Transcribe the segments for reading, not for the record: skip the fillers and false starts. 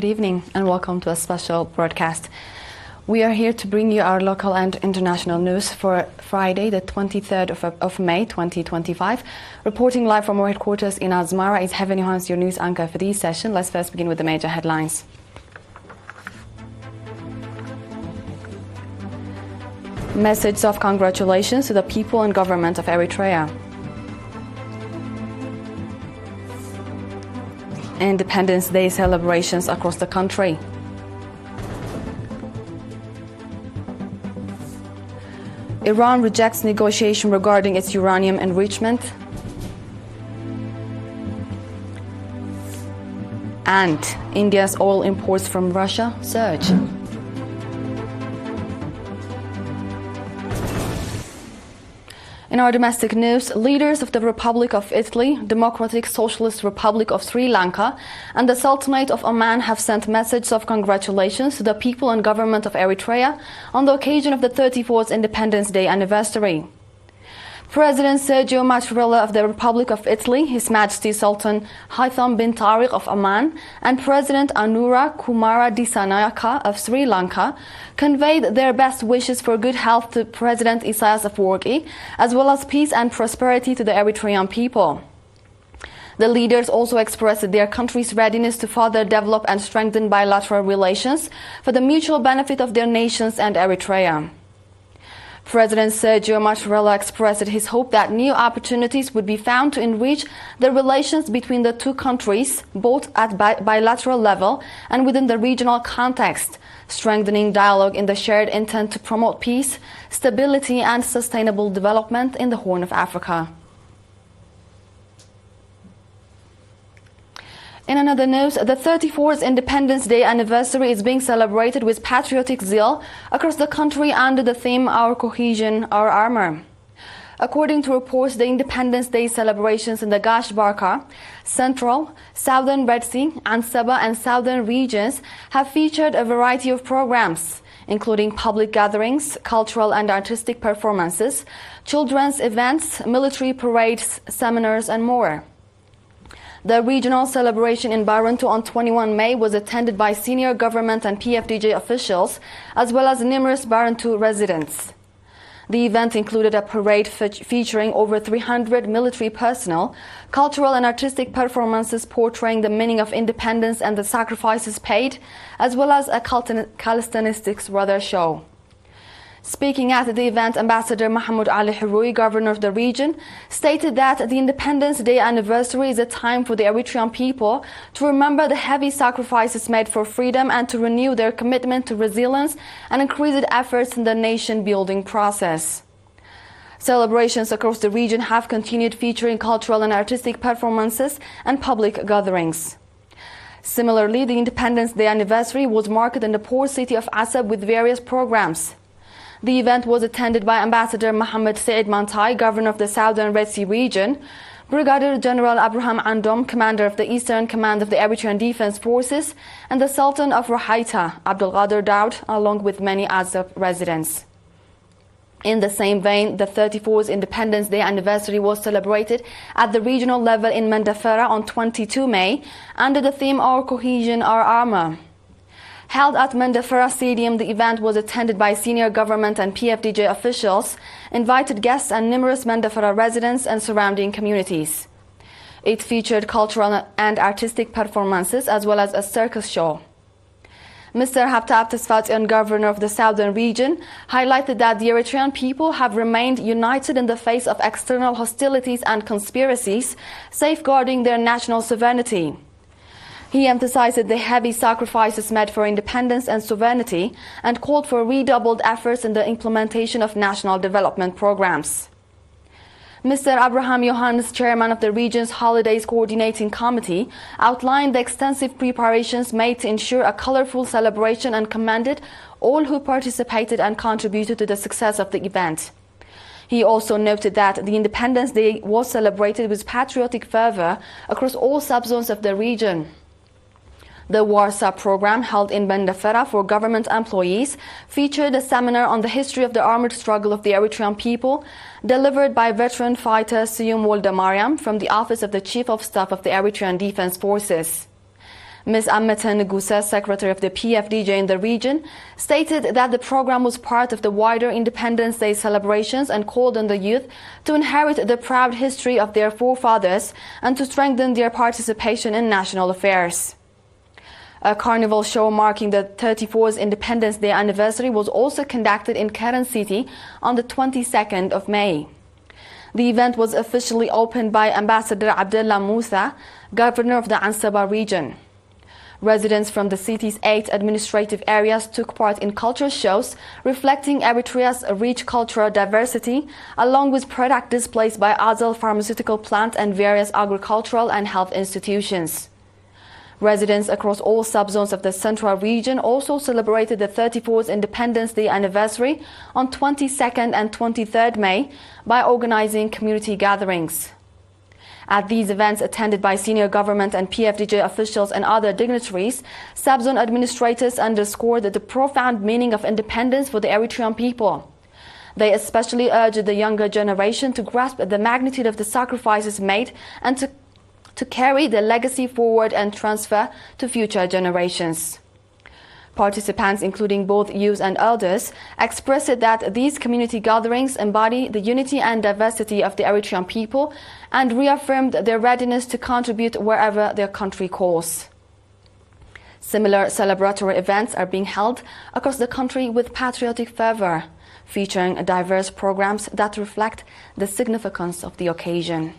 Good evening and welcome to a special broadcast. We are here to bring you our local and international news for Friday, the 23rd of May 2025. Reporting live from our headquarters in Asmara is Heaven Johannes, your news anchor for this session. Let's first begin with the major headlines. Message of congratulations to the people and government of Eritrea. Independence Day celebrations across the country. Iran rejects negotiation regarding its uranium enrichment. And India's oil imports from Russia surge. In our domestic news, leaders of the Republic of Italy, Democratic Socialist Republic of Sri Lanka, and the Sultanate of Oman have sent messages of congratulations to the people and government of Eritrea on the occasion of the 34th Independence Day anniversary. President Sergio Mattarella of the Republic of Italy, His Majesty Sultan Haitham bin Tariq of Oman, and President Anura Kumara Dissanayaka of Sri Lanka conveyed their best wishes for good health to President Isaias Afwerki, as well as peace and prosperity to the Eritrean people. The leaders also expressed their country's readiness to further develop and strengthen bilateral relations for the mutual benefit of their nations and Eritrea. President Sergio Mattarella expressed his hope that new opportunities would be found to enrich the relations between the two countries, both at bilateral level and within the regional context, strengthening dialogue in the shared intent to promote peace, stability and sustainable development in the Horn of Africa. In another news, the 34th Independence Day anniversary is being celebrated with patriotic zeal across the country under the theme Our Cohesion, Our Armor. According to reports, the Independence Day celebrations in the Gash Barka, Central, Southern Red Sea, and Sabah and Southern regions have featured a variety of programs, including public gatherings, cultural and artistic performances, children's events, military parades, seminars, and more. The regional celebration in Baronto on 21 May was attended by senior government and PFDJ officials, as well as numerous Baronto residents. The event included a parade featuring over 300 military personnel, cultural and artistic performances portraying the meaning of independence and the sacrifices paid, as well as a calisthenics show. Speaking at the event, Ambassador Mahmoud Ali Hirui, governor of the region, stated that the Independence Day anniversary is a time for the Eritrean people to remember the heavy sacrifices made for freedom and to renew their commitment to resilience and increased efforts in the nation-building process. Celebrations across the region have continued featuring cultural and artistic performances and public gatherings. Similarly, the Independence Day anniversary was marked in the port city of Asab with various programs. The event was attended by Ambassador Mohammed Said Mantai, governor of the Southern Red Sea region, Brigadier General Abraham Andom, commander of the Eastern Command of the Eritrean Defense Forces, and the Sultan of Rahaita, Abdulqadir Daud, along with many Azab residents. In the same vein, the 34th Independence Day anniversary was celebrated at the regional level in Mandafara on 22 May under the theme Our Cohesion, Our Armor. Held at Mandafara Stadium, the event was attended by senior government and PFDJ officials, invited guests and numerous Mandafara residents and surrounding communities. It featured cultural and artistic performances as well as a circus show. Mr. Habtab Tesfatyan, governor of the Southern region, highlighted that the Eritrean people have remained united in the face of external hostilities and conspiracies, safeguarding their national sovereignty. He emphasized the heavy sacrifices made for independence and sovereignty and called for redoubled efforts in the implementation of national development programs. Mr. Abraham Johannes, chairman of the region's Holidays Coordinating Committee, outlined the extensive preparations made to ensure a colorful celebration and commended all who participated and contributed to the success of the event. He also noted that the Independence Day was celebrated with patriotic fervor across all subzones of the region. The Warsaw program, held in Mandafara for government employees, featured a seminar on the history of the armored struggle of the Eritrean people, delivered by veteran fighter Siyum Woldemariam from the office of the Chief of Staff of the Eritrean Defense Forces. Ms. Ammeten Gusa, secretary of the PFDJ in the region, stated that the program was part of the wider Independence Day celebrations and called on the youth to inherit the proud history of their forefathers and to strengthen their participation in national affairs. A carnival show marking the 34th Independence Day anniversary was also conducted in Keren City on the 22nd of May. The event was officially opened by Ambassador Abdullah Musa, governor of the Ansaba region. Residents from the city's 8 administrative areas took part in cultural shows reflecting Eritrea's rich cultural diversity, along with product displays by Azel pharmaceutical plant and various agricultural and health institutions. Residents across all subzones of the central region also celebrated the 34th Independence Day anniversary on 22nd and 23rd May by organizing community gatherings. At these events, attended by senior government and PFDJ officials and other dignitaries, subzone administrators underscored the profound meaning of independence for the Eritrean people. They especially urged the younger generation to grasp the magnitude of the sacrifices made and to carry the legacy forward and transfer to future generations. Participants, including both youth and elders, expressed that these community gatherings embody the unity and diversity of the Eritrean people and reaffirmed their readiness to contribute wherever their country calls. Similar celebratory events are being held across the country with patriotic fervor, featuring diverse programs that reflect the significance of the occasion.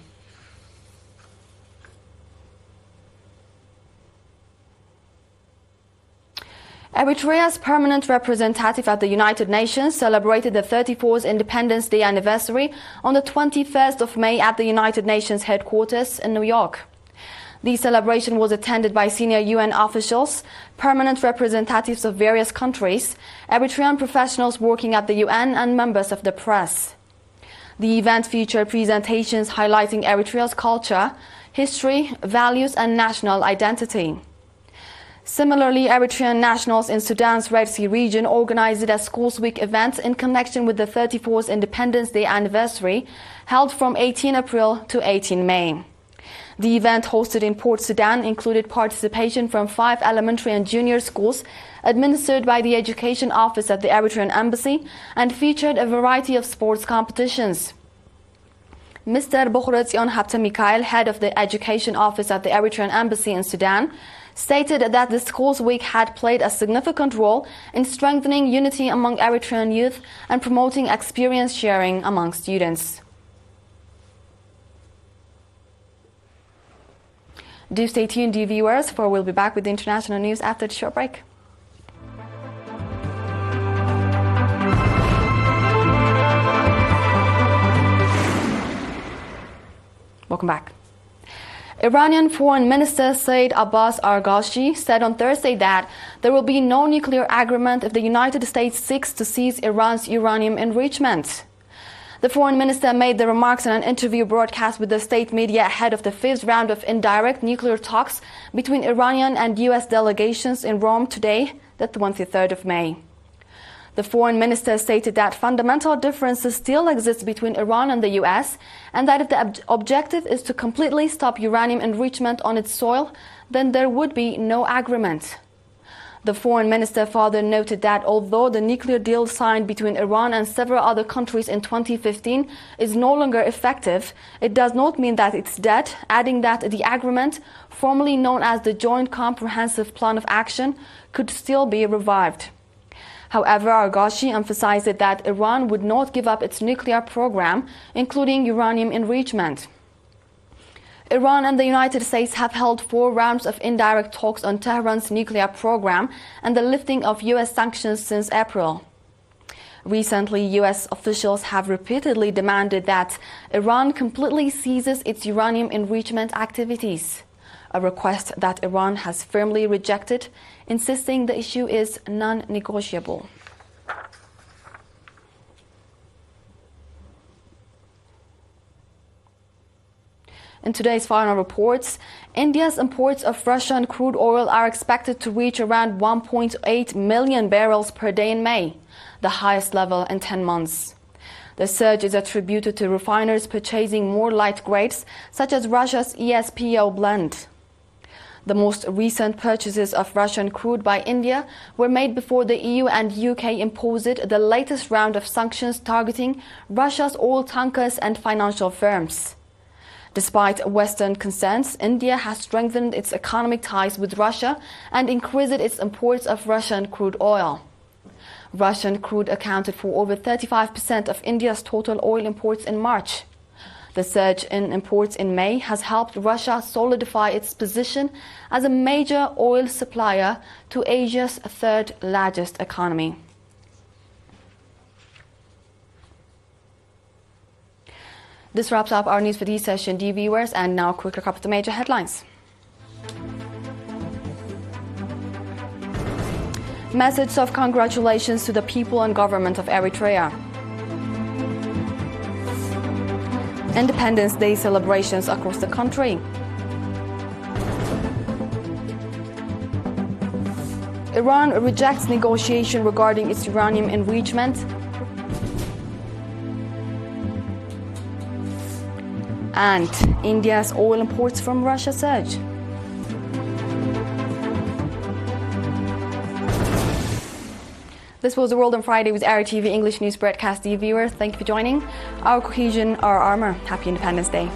Eritrea's permanent representative at the United Nations celebrated the 34th Independence Day anniversary on the 21st of May at the United Nations headquarters in New York. The celebration was attended by senior UN officials, permanent representatives of various countries, Eritrean professionals working at the UN, and members of the press. The event featured presentations highlighting Eritrea's culture, history, values, and national identity. Similarly, Eritrean nationals in Sudan's Red Sea region organized a Schools Week event in connection with the 34th Independence Day anniversary, held from 18 April to 18 May. The event, hosted in Port Sudan, included participation from 5 elementary and junior schools administered by the Education Office at the Eritrean Embassy and featured a variety of sports competitions. Mr. Bokhretzion Habte Mikhail, head of the Education Office at the Eritrean Embassy in Sudan, stated that the Schools Week had played a significant role in strengthening unity among Eritrean youth and promoting experience sharing among students. Do stay tuned, dear viewers, for we'll be back with the international news after the short break. Welcome back. Iranian Foreign Minister Said Abbas Arghashi said on Thursday that there will be no nuclear agreement if the United States seeks to seize Iran's uranium enrichment. The foreign minister made the remarks in an interview broadcast with the state media ahead of the 5th round of indirect nuclear talks between Iranian and U.S. delegations in Rome today, the 23rd of May. The foreign minister stated that fundamental differences still exist between Iran and the U.S. and that if the objective is to completely stop uranium enrichment on its soil, then there would be no agreement. The foreign minister further noted that although the nuclear deal signed between Iran and several other countries in 2015 is no longer effective, it does not mean that it's dead, adding that the agreement, formerly known as the Joint Comprehensive Plan of Action, could still be revived. However, Arghashi emphasized that Iran would not give up its nuclear program, including uranium enrichment. Iran and the United States have held 4 rounds of indirect talks on Tehran's nuclear program and the lifting of U.S. sanctions since April. Recently, U.S. officials have repeatedly demanded that Iran completely ceases its uranium enrichment activities, a request that Iran has firmly rejected, insisting the issue is non-negotiable. In today's final reports, India's imports of Russian crude oil are expected to reach around 1.8 million barrels per day in May, the highest level in 10 months. The surge is attributed to refiners purchasing more light grades, such as Russia's ESPO blend. The most recent purchases of Russian crude by India were made before the EU and UK imposed the latest round of sanctions targeting Russia's oil tankers and financial firms. Despite Western concerns, India has strengthened its economic ties with Russia and increased its imports of Russian crude oil. Russian crude accounted for over 35% of India's total oil imports in March. The surge in imports in May has helped Russia solidify its position as a major oil supplier to Asia's third largest economy. This wraps up our news for this session, dear viewers, and now a quick look up at the major headlines. Message of congratulations to the people and government of Eritrea. Independence Day celebrations across the country. Iran rejects negotiation regarding its uranium enrichment. And India's oil imports from Russia surge. This was The World on Friday with ERi-TV English News Broadcast. Dear viewers, thank you for joining. Our cohesion, our armor. Happy Independence Day.